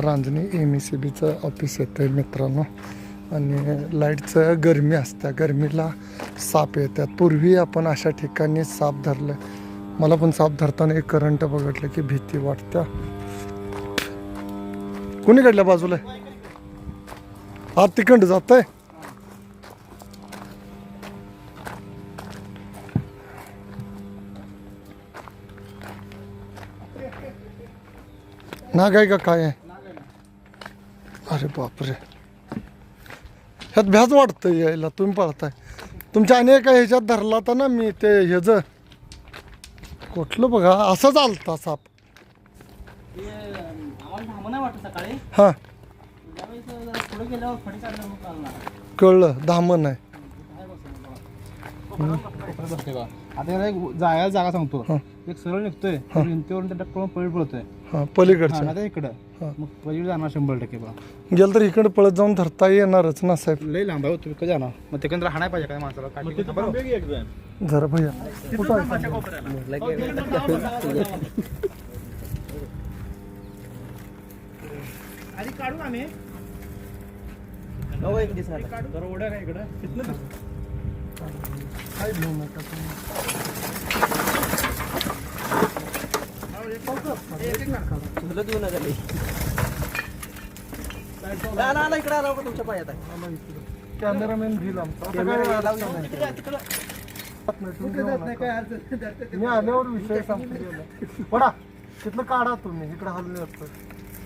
Ranjani MECBचं office येतं आहे मित्रांनो. आणि लाईटचं गरमी असते, गरमीला साप येतात. पूर्वी आपण अशा ठिकाणी साप धरलं, मला पण साप धरताना एक करंट बघितलं की भीती वाटत्या. कुणीकडल्या बाजूला आत तिकंड जात आहे. नाग आहे का काय आहे? अरे बापरे, ह्यात भ्याच वाटतं यायला. तुम्ही पळताय तुमच्या अनेक ह्याच्यात धरला तर ना मी ते ह्याचं कुठलं बघा असं चालता साप. हां कळलं, धामण आहे. आता जायला जागा सांगतो, एक सरळ निघतोय पळी पळतोय. हां पलीकडचं आता इकडं मग पलीकडे जाणार 100% बा. गेलं तर इकडं पळत जाऊन धरता येणारच ना साहेब. लय लांब आहे तुम्ही कधी जाणार, मग ते कंत्र हाणाय पाहिजे काय माणसाला. जरा भैया कुठं आहे? आधी काढू आम्ही ओढ्या काय इकडं काय घेऊ नका तुम्ही. कॅमेरामॅन घेईल आमचा. मी आल्यावर विषय सांगतो. पडा तिथलं काढा तुम्ही, इकडे हल्ले असतं.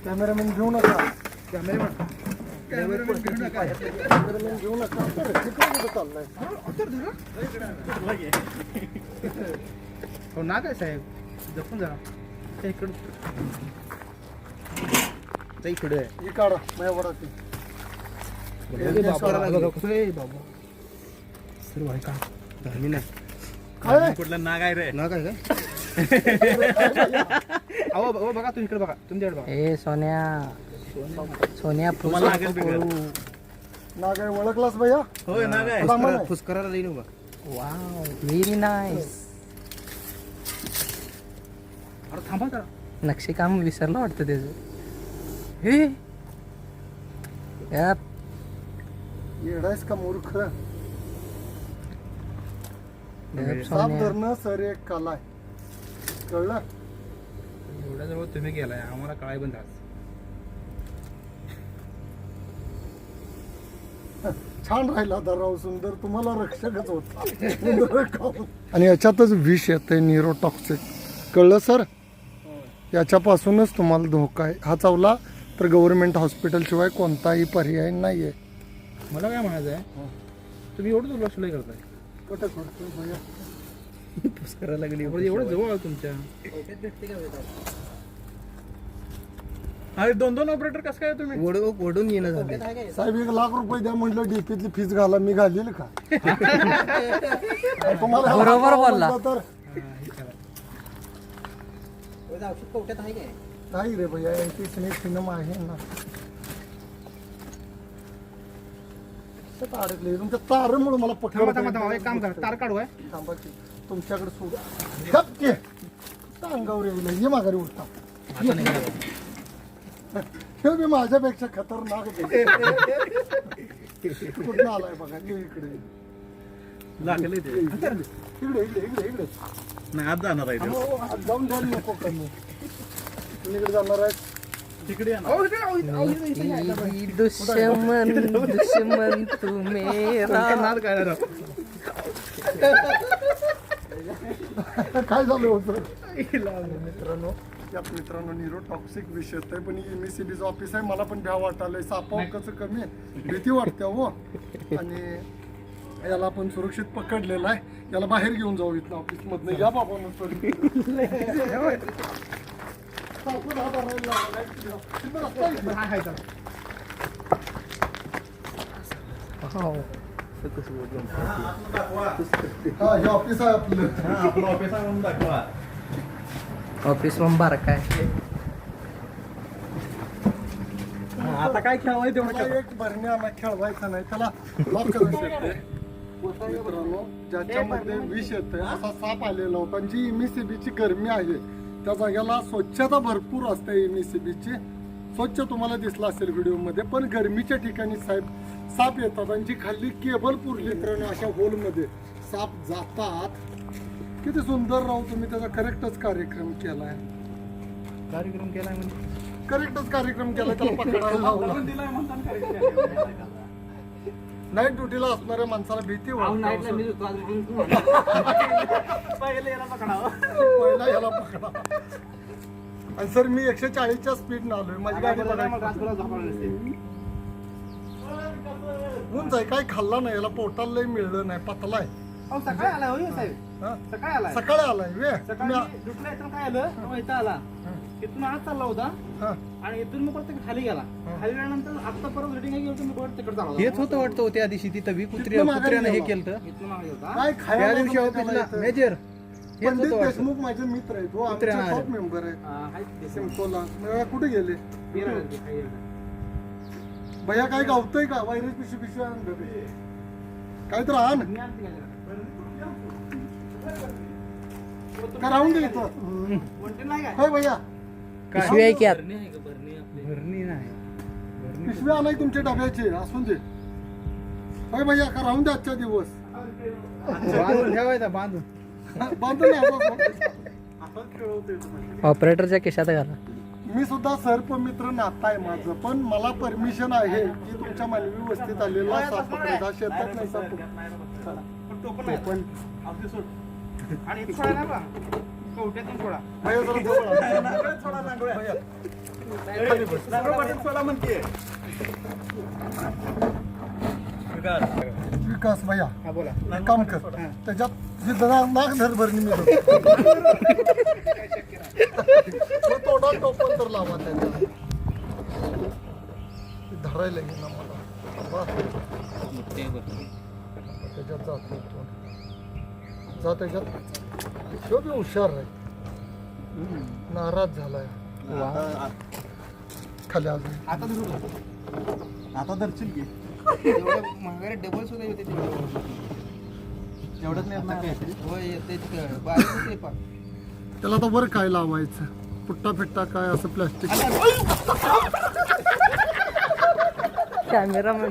कॅमेरामॅन घेऊ नका. कॅमेरामॅन घेऊ नका. तिकडे चाललाय हो ना काय साहेब, जपून जा. इकडं इकडे ही काढा माझ्या वडाची. काय कुठला नाग आहे रे? नाग आहे का? अहो बघा तुम्ही इकडे बघा, तुमच्याकडे बघा. ए सोन्या नाग आहे, ओळखलास भैया? होय नाग धामण आहे. आहे. फुसकराला लिहिणू बघ. Wow very nice. अरे थांबा जरा. नक्षीकाम विसरलं वाटतं त्याचं. हे यात येडायस का मूर्ख? साप सोन्या धरणं सर एक कला आहे, कळलं? एवढ्या जवळ तुम्ही गेलाय, आम्हाला काय बंद आज. छान राहिला दराव सुंदर, तुम्हाला रक्षकच होत. आणि याच्यातच विष येतंय, न्यूरोटॉक्सिक. कळलं सर? याच्यापासूनच तुम्हाला धोका आहे. हा चावला तर गव्हर्नमेंट हॉस्पिटल शिवाय कोणताही पर्याय नाही आहे. मला काय म्हणायचं आहे, तुम्ही एवढं दुर्लक्ष लय करताय. कुठं करतोय भैया? फुसकराला लागली एवढं जवळ आलं तुमच्या. अरे 2-2 ऑपरेटर कसं काय तुम्ही ओढून येणं झालं. साहेब 1 लाख रुपये द्या म्हटलं, डीपीतली फीस घाला, मी घालील का? तुम्हाला बरोबर बोलला. तर नाही रे भैया, सिनेमा आहे ना. अडकले तुमच्या तारमुळे मला थांबा एक काम करा, तार काढू आहे. थांबा की तुमच्याकडे सोड अंगावर येईल. ये माघारी उठता. हे मी माझ्यापेक्षा खतरनाक कुठं आलाय बघा. इकडे लागले ते इकडे इकडे इकडे इकडे नाही आज जाणार आहे. जाऊन द्यायला नको कमी. तुम्ही जाणार आहे तिकडे दुश्मन तू मेरा. काय झालं होतं मित्रांनो? या मित्रांनो न्यूरोटॉक्सिक विषय आहे, पण MECBचं ऑफिस आहे. मला पण भ्या वाटायलंय. सापा कसं कमी आहे, भीती वाटते हो. आणि याला आपण सुरक्षित पकडलेला आहे. याला बाहेर घेऊन जाऊ इथं ऑफिसमधनं. या बाबा हे ऑफिस आहे आपलं. ऑफिस मग बार काय आता काय खेळवाय तेवढं. एक भरण्या खेळवायचा नाही, त्याला लॉक करून शकते. मित्रांनो, ज्याच्यामध्ये विष येतंय असा साप आलेला होता. जी MECBची गरमी आहे त्या जागेला स्वच्छता भरपूर असते MECBची. स्वच्छ तुम्हाला दिसला असेल व्हिडिओमध्ये, पण गरमीच्या ठिकाणी साहेब साप येतात आणि जी खाली केबल पुरली तर अशा होलमध्ये साप जातात. किती सुंदर राहू तुम्ही त्याचा करेक्टच कार्यक्रम केलाय. कार्यक्रम केलाय म्हणजे करेक्टच कार्यक्रम केला, त्याला पकडायला लावला. नाईट ड्युटीला असणाऱ्या माणसाला भीती वाटते. पहिला याला पकडा. आणि सर मी 140च्या स्पीड आलोय, माझी गाडी उंच आहे, काय खाल्ला नाही, याला पोटाला लय मिळलं नाही, पतला आहे. सकाळी आला होय साहेब, हा? सकाळी आला. सकाळी आलाय वे सकाळी दुसऱ्या इथून काय आलं, तेव्हा इथं आला. इथून आज चालला होता हा. आणि इथून मग परत खाली गेला. खाली गेल्यानंतर आता परत रेटिंग गेलो तुम्ही परत तिकडे चालला. हेच होतं वाटतं त्या दिवशी तिथं तिथनं माघारी कुत्र्यानं हे गेला. केलं. इथून मागे होता. काय त्या खायला दिवशी नाही ऑफिसला त्याला इथं. मेजर हेच पंडित होतं वाटतं. देशमुख माझे मित्र आहेत, हो आमचे कुत्र्यानं टॉप आले. मेंबर आहेत आहेत ते. सिमकोला. मग कुठे गेले बिराड आहे ते, खाली. भैया काय गावतोय का? वायरस पिशवी आण बे. काय तर आण मी आणते काय जरा. का राहून दे इथं. कोणते नाही काय? होय भैया पिशवी आहे की आत? भरणी आहे का? भरणी आपली. भरणी नाही. पिशवी आणाय तुमच्या डब्याची असून दे. होय भैया का राहून दे आजचा दिवस. बांधून ठेवायचा बांधून. बांधून ऑपरेटरच्या केशात घाला. मी सुद्धा सर्प मित्र नाता आहे माझं, पण मला परमिशन आहे की तुमच्या मानवी वस्तीत आलेला साप पकडायचा, शेतात नाही साप पकडायचा. पण टोपण नाही. पण आपली सोड. आणि इथं सोडा ना बा. कवट्यातून सोडा. भैया जरा जवळ आ. भैया. खाली बस. विकास भैया हा बोला. एक काम कर, त्याच्यात जी नाक धर भरणी मी तोडा टोपण तर लावा त्याच्यात. धरायला गेला मला बा. त्याच्यात जातो जा त्याच्यात. शिव बी हुशार आहे, नाराज झालाय खाली अजून. आता धरू. आता दर्शन की एवढं महागारी डबल सुद्धा येते ते. एवढंच नाही आता काय होय येते ते. बारीक होते पा. त्याला आता वर काय लावायचं, पुट्टा फिट्टा काय असं प्लॅस्टिक. कॅमेरामॅन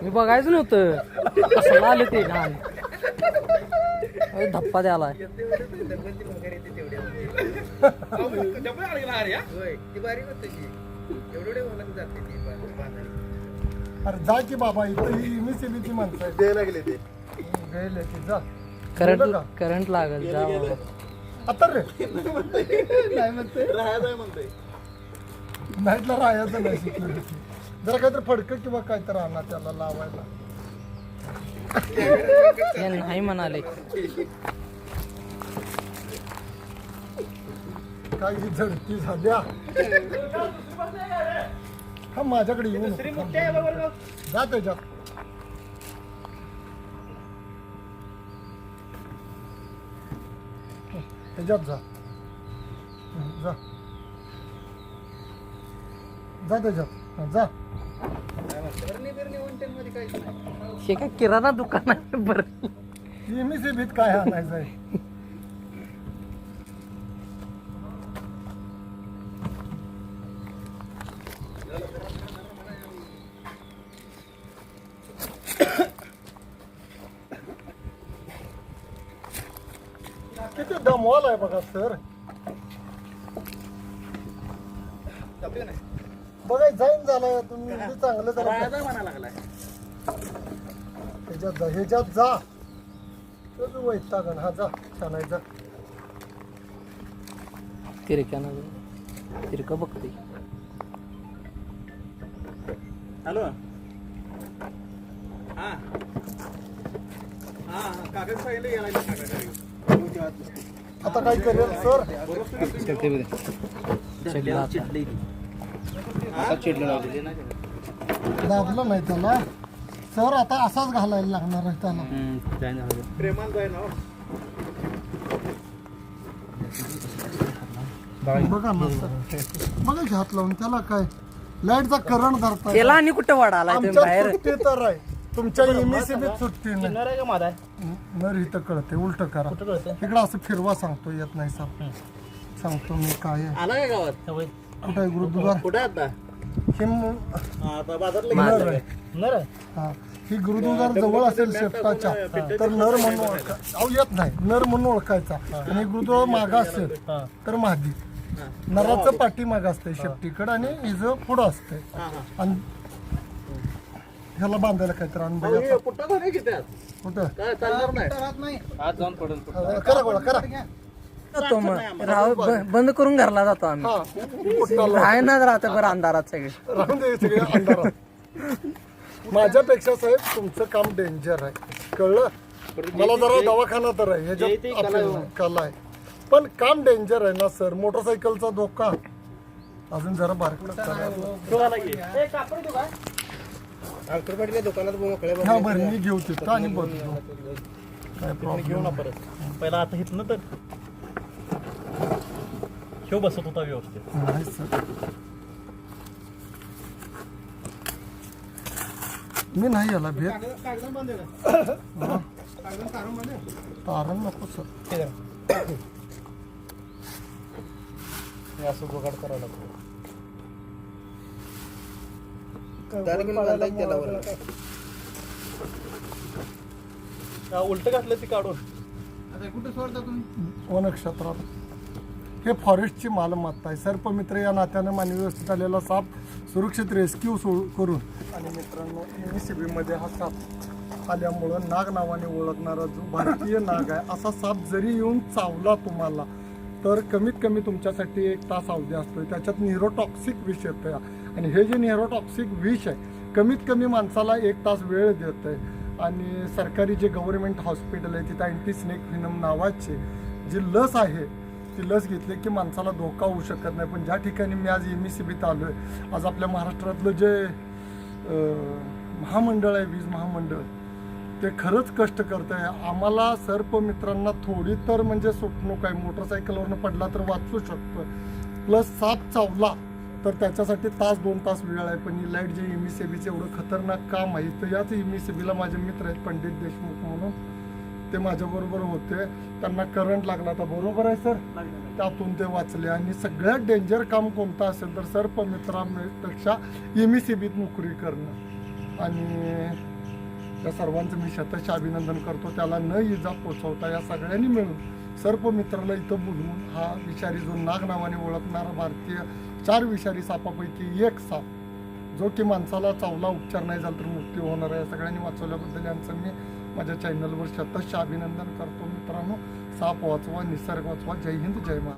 मी बघायचं नव्हतं कसं आलं ते घाण. धप्पा द्याला. अरे जा की बाबा, इथं ही इमिसिबीची माणसं आहेत. द्यायला गेले ते गेले की जा. करंट गेलं का? करंट लागल जा बाबा. आता रे नाही म्हणते राहायचं म्हणतोय. नाईटला राहायचं नाही शिकलं. जरा काहीतरी फडकं किंवा काहीतरी आणा त्याला लावायला. हे नाही म्हणाले. काही झडती झाल्या. हा माझ्याकडे येऊ नको. जा त्याच्यात. त्याच्यात जा जा जा त्याच्यात जा. हे काय किराणा दुकान आहे बरं. इमिसिबीत काय आणायचं आहे. किती दमवाल आहे बघा सर. बघा जाईन झालाय तुम्ही किती चांगलं जरा म्हणा लागलाय. ह्याच्यात जा ह्याच्यात जा. वैतागण हा जा छान आहे जा. तिरक्यानं तिरकं बघते. हॅलो हा हा कागद सांगितलं गेला. आता काय करेल सर. लागलं नाही त्याला सर. आता असाच घालायला लागणार आहे त्याला. प्रेमान जाय ना. बघा ना सर, बघा की हात लावून त्याला काय लाईटचा करंट धरता. त्याला आणि कुठं वाढा आलाय तुम्ही बाहेर. आमच्या सुट्टी तर आहे, तुमच्या इमिसिबीत सुट्टी नाही. नर आहे का माझा? नर इथं कळते उलट करा. कुठं कळतं? इकडं असं फिरवा सांगतो येत नाही साप. सांगतो मी काय आहे. आला काय गावात कुठं आहे गुरुद्वार कुठे आता आता बाजारला नर गेला आहे. नर आहे. हा ही गुरुद्वार जवळ असेल शेपटाच्या तर नर म्हणून ओळखायचा येत नाही नर म्हणून ओळखायचा आणि गुरुद्वार मागा असेल तर महादी नराचं पाठी मागं असते शेपटीकडं आणि हिचं पुढं असते आणि ह्याला बांधायला काहीतरी अनुभव कुठं झाले किती आज? कुठं काय चालणार नाही आज जाऊन पडेल करा गोळा करा जातो मग राव बंद करून घरला जातो आम्ही हा कुठं आहे ना राहतं बरं अंधारात सगळे राहून दे सगळे अंधारात माझ्यापेक्षा साहेब तुमचं काम डेंजर आहे कळलं मला जरा दवाखाना तर आहे ह्याच्यात आपल्याला कला आहे पण काम डेंजर आहे ना सर मोटरसायकलचा धोका अजून जरा बारीक हा बरं मी घेऊ तिथं आणि बघू काय घेऊ ना परत पहिला आता हिथनं तर शिव बसत होता व्यवस्थित नाही सर मी नाही याला भेट तारण नको सर असं जुगाड करायला लागतो उलट घातलं ती काढून आता कुठे सोडता तुम्ही वनक्षेत्रात हे फॉरेस्टची मालमत्ता आहे सर्पमित्र या नात्यानं मानवी व्यवस्थेत आलेला साप सुरक्षित रेस्क्यू करून आणि मित्रांनो MSCB मध्ये हा साप आल्यामुळं नाग नावाने ओळखणारा जो भारतीय नाग आहे असा साप जरी येऊन चावला तुम्हाला तर कमीत कमी तुमच्यासाठी 1 तास अवधी असतोय त्याच्यात न्यूरोटॉक्सिक विष येतं आणि हे जे न्यूरोटॉक्सिक विष आहे कमीत कमी माणसाला 1 तास वेळ देत आहे आणि सरकारी जे गव्हर्नमेंट हॉस्पिटल आहे तिथं अँटी स्नेक व्हिनम नावाची जी लस आहे ती लस घेतली की माणसाला धोका होऊ शकत नाही पण ज्या ठिकाणी मी आज MSCBत आलो आहे आज आपल्या महाराष्ट्रातलं जे महामंडळ आहे वीज महामंडळ ते खरंच कष्ट करत आहे आम्हाला सर्पमित्रांना थोडी तर म्हणजे सुटणूक आहे मोटरसायकलवरनं पडला तर वाचू शकतो प्लस साप चावला तर त्याच्यासाठी 1-2 तास वेळ आहे पण ही लाईट जे MSCBचं एवढं खतरनाक काम आहे तर याच MSCBला माझे मित्र आहेत पंडित देशमुख म्हणून ते माझ्याबरोबर होते त्यांना करंट लागला तर बरोबर आहे सर त्यातून ते वाचले आणि सगळ्यात डेंजर काम कोणतं असेल तर सर्पमित्रांपेक्षा MSCBत नोकरी करणं आणि त्या सर्वांचं मी शतश अभिनंदन करतो त्याला न इजा पोचवता या सगळ्यांनी मिळून सर्पमित्राला इथं बोलवून हा विषारी जो नाग नावाने ओळखणारा भारतीय 4 विषारी सापापैकी एक साप जो की माणसाला चावला उपचार नाही झाला तर मृत्यू होणार आहे सगळ्यांनी वाचवल्याबद्दल यांचं मी माझ्या चॅनलवर शतश अभिनंदन करतो मित्रांनो साप वाचवा निसर्ग वाचवा जय हिंद जय महाराष्ट्र